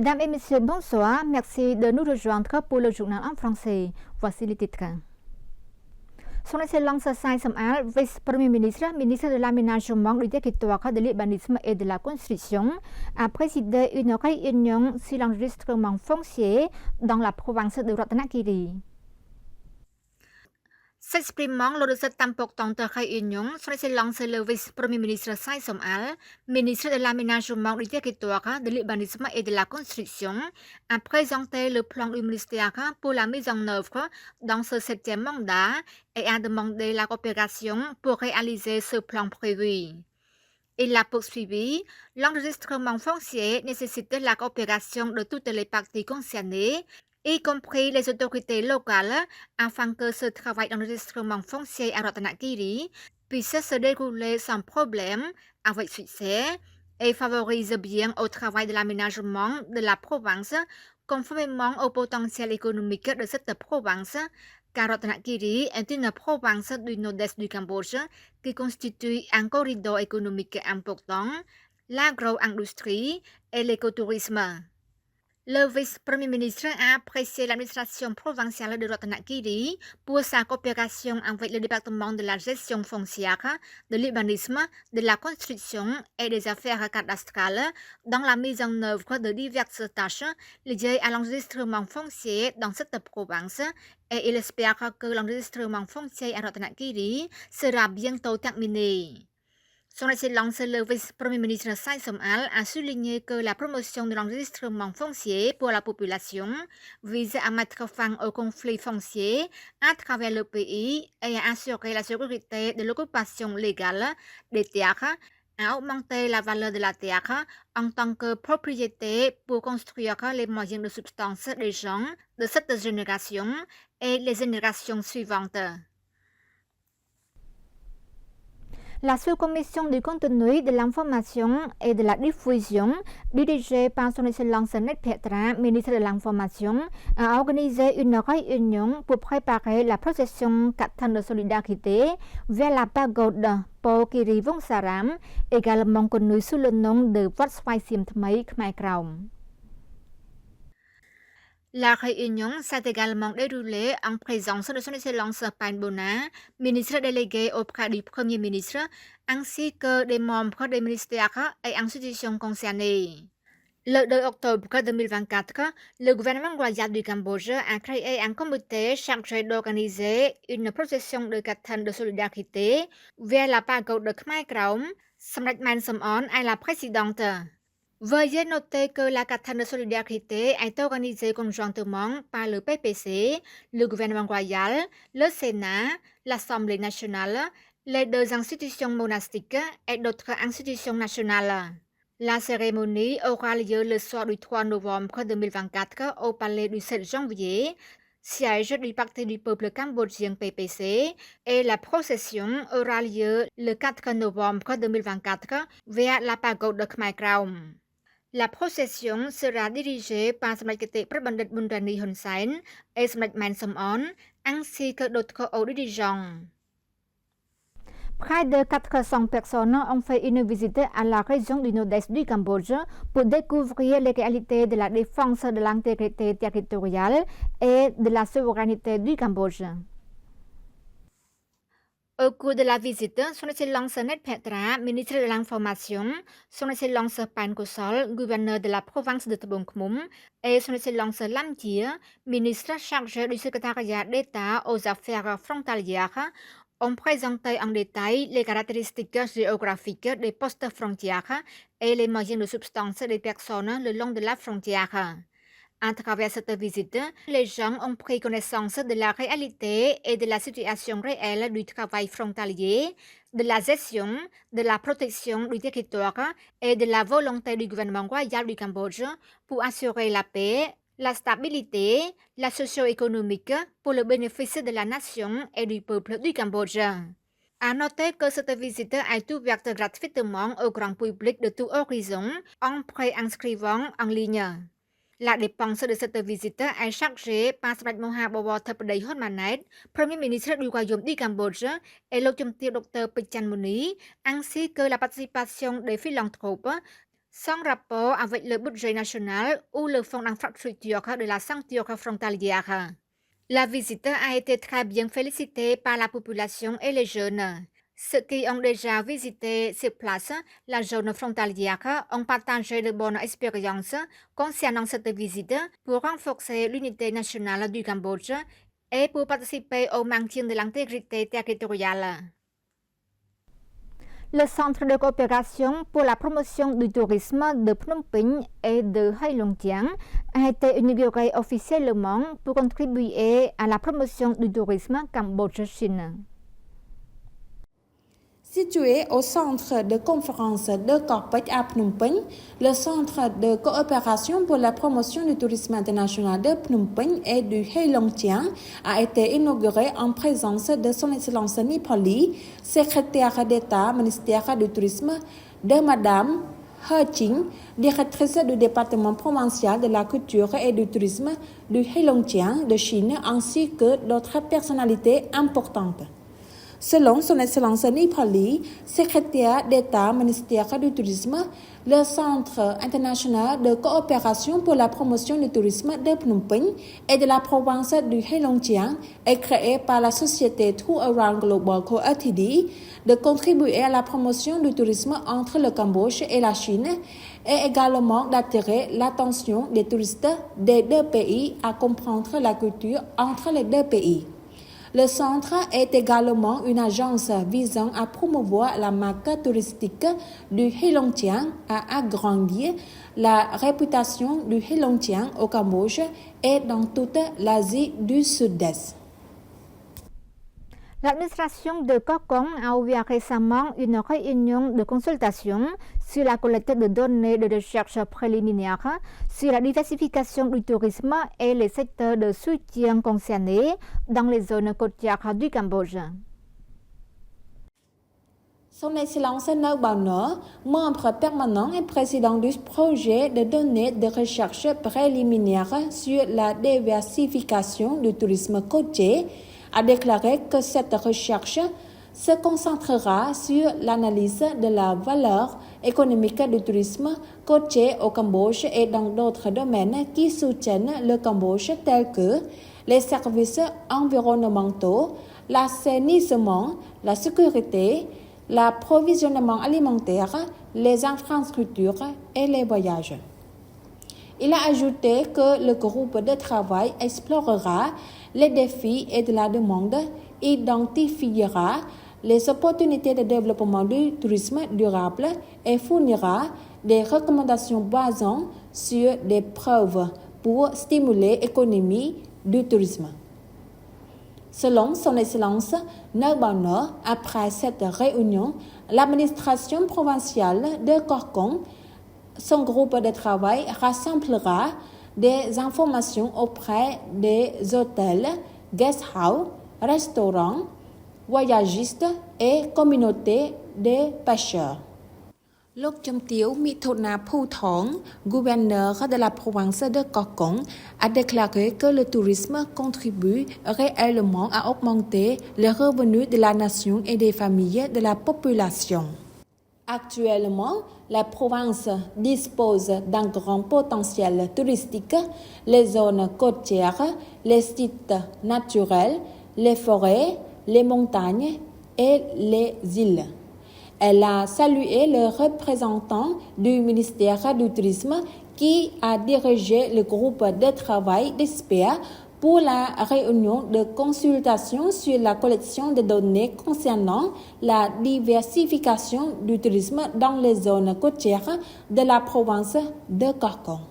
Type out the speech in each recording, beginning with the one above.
Mesdames et messieurs, bonsoir. Merci de nous rejoindre pour le journal en français. Voici les titres. Son Excellence Sai Som-al, vice-premier ministre, ministre de l'Aménagement, du Territoire, de l'Urbanisme et de la Construction, a présidé une réunion sur l'enregistrement foncier dans la province de Ratanakiri. S'exprimant lors de cette importante réunion, son Excellence le vice-premier ministre Sai Som-al, ministre de l'Aménagement du Territoire, de l'Urbanisme et de la Construction, a présenté le plan du ministère pour la mise en œuvre dans ce 7e mandat et a demandé la coopération pour réaliser ce plan prévu. Il a poursuivi, l'enregistrement foncier nécessite la coopération de toutes les parties concernées, y compris les autorités locales, afin que ce travail d'enregistrement foncier à Ratanakiri puisse se dérouler sans problème, avec succès, et favorise bien au travail de l'aménagement de la province, conformément au potentiel économique de cette province, car Ratanakiri est une province du nord-est du Cambodge qui constitue un corridor économique important, l'agro-industrie et l'écotourisme. Le vice-premier ministre a apprécié l'administration provinciale de Ratanakiri pour sa coopération avec le département de la gestion foncière, de l'urbanisme, de la construction et des affaires cadastrales dans la mise en œuvre de diverses tâches liées à l'enregistrement foncier dans cette province et il espère que l'enregistrement foncier à Ratanakiri sera bientôt terminé. Son Excellence le vice-premier ministre Sai Som-al a souligné que la promotion de l'enregistrement foncier pour la population vise à mettre fin au conflit foncier à travers le pays et à assurer la sécurité de l'occupation légale des terres, à augmenter la valeur de la terre en tant que propriété pour construire les moyens de subsistance des gens de cette génération et les générations suivantes. La sous-commission du contenu, de l'information et de la diffusion, dirigée par son Excellence Net Petra, ministre de l'Information, a organisé une réunion pour préparer la procession 4 tonnes de solidarité vers la pagode Pokiri Vongsaram, également connue sous le nom de Wat Swai Siem Thmei Khmer Krom. La réunion s'est également déroulée en présence de son Excellence Pain Bona, ministre délégué auprès du Premier ministre, ainsi que des membres des ministères et institutions concernées. Le 2 octobre 2024, le gouvernement royal du Cambodge a créé un comité chargé d'organiser une procession de 4 tonnes de solidarité vers la pagode de Khmer Krom. Samdech Man Som-on est la présidente. Veuillez noter que la 4 tonnes de solidarité est organisée conjointement par le PPC, le gouvernement royal, le Sénat, l'Assemblée nationale, les 2 institutions monastiques et d'autres institutions nationales. La cérémonie aura lieu le soir du 3 novembre 2024 au palais du 7 janvier, siège du Parti du peuple cambodgien PPC, et la procession aura lieu le 4 novembre 2024 vers la pagode de Khmer Krom. La procession sera dirigée par Samdech Prabandit Bunrani Hun Sen et Samdech Man Som-on, ainsi que d'autres hauts dirigeants. Près de 400 personnes ont fait une visite à la région du nord-est du Cambodge pour découvrir les réalités de la défense de l'intégrité territoriale et de la souveraineté du Cambodge. Au cours de la visite, son Excellence Net Petra, ministre de l'Information, son Excellence Pan Kosol, gouverneur de la province de Tabong Khmum, et son Excellence Lam Chie, ministre chargé du secrétariat d'État aux affaires frontalières, ont présenté en détail les caractéristiques géographiques des postes frontières et les moyens de subsistance des personnes le long de la frontière. À travers cette visite, les gens ont pris connaissance de la réalité et de la situation réelle du travail frontalier, de la gestion, de la protection du territoire et de la volonté du gouvernement royal du Cambodge pour assurer la paix, la stabilité, la socio-économique pour le bénéfice de la nation et du peuple du Cambodge. À noter que cette visite est ouverte gratuitement au grand public de tout horizon en préinscrivant en ligne. La dépense de cette visite est chargée par Samdech Mahabawar Thappadei Honmanet, Premier ministre du Royaume du Cambodge, et l'automne Dr Pichan Muni, ainsi que la participation des philanthropes, Sans rapport avec le budget national ou le fonds d'infrastructure de la ceinture frontalière. La visite a été très bien félicitée par la population et les jeunes. Ceux qui ont déjà visité ces places, la zone frontalière, ont partagé de bonnes expériences concernant cette visite pour renforcer l'unité nationale du Cambodge et pour participer au maintien de l'intégrité territoriale. Le Centre de coopération pour la promotion du tourisme de Phnom Penh et de Heilongjiang a été inauguré officiellement pour contribuer à la promotion du tourisme Cambodge-Chine. Situé au centre de conférence de Korpech à Phnom Penh, le Centre de coopération pour la promotion du tourisme international de Phnom Penh et du Heilongjiang a été inauguré en présence de Son Excellence Nipali, secrétaire d'État, ministère du Tourisme, de Madame He Ching, directrice du département provincial de la culture et du tourisme du Heilongjiang de Chine, ainsi que d'autres personnalités importantes. Selon Son Excellence Nipali, secrétaire d'État, ministère du Tourisme, le Centre international de coopération pour la promotion du tourisme de Phnom Penh et de la province du Heilongjiang est créé par la société Tour Around Global Co. Ltd. De contribuer à la promotion du tourisme entre le Cambodge et la Chine et également d'attirer l'attention des touristes des deux pays à comprendre la culture entre les deux pays. Le centre est également une agence visant à promouvoir la marque touristique du Heilongjiang, à agrandir la réputation du Heilongjiang au Cambodge et dans toute l'Asie du Sud-Est. L'administration de Kokong a ouvert récemment une réunion de consultation sur la collecte de données de recherche préliminaire sur la diversification du tourisme et les secteurs de soutien concernés dans les zones côtières du Cambodge. Son Excellence Nau Bano, membre permanent et président du projet de données de recherche préliminaire sur la diversification du tourisme côtier, a déclaré que cette recherche se concentrera sur l'analyse de la valeur économique du tourisme côtier au Cambodge et dans d'autres domaines qui soutiennent le Cambodge tels que les services environnementaux, l'assainissement, la sécurité, l'approvisionnement alimentaire, les infrastructures et les voyages. Il a ajouté que le groupe de travail explorera les défis et de la demande, identifiera les opportunités de développement du tourisme durable et fournira des recommandations basant sur des preuves pour stimuler l'économie du tourisme. Selon Son Excellence Nau, après cette réunion, l'administration provinciale de Korkong, son groupe de travail rassemblera des informations auprès des hôtels, guest house, restaurants, voyagistes et communautés de pêcheurs. Lok Chomtieu Mithona Phuthong, gouverneur de la province de Kokong, a déclaré que le tourisme contribue réellement à augmenter les revenus de la nation et des familles de la population. Actuellement, la province dispose d'un grand potentiel touristique, les zones côtières, les sites naturels, les forêts, les montagnes et les îles. Elle a salué le représentant du ministère du Tourisme qui a dirigé le groupe de travail d'experts pour la réunion de consultation sur la collection de données concernant la diversification du tourisme dans les zones côtières de la province de Korkong.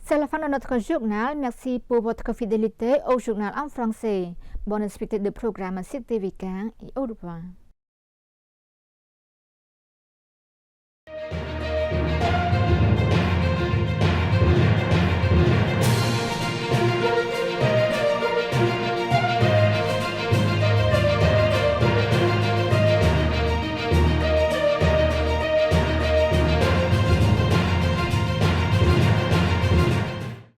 C'est la fin de notre journal. Merci pour votre fidélité au journal en français. Bonne suite de programme sur TV1 et au revoir.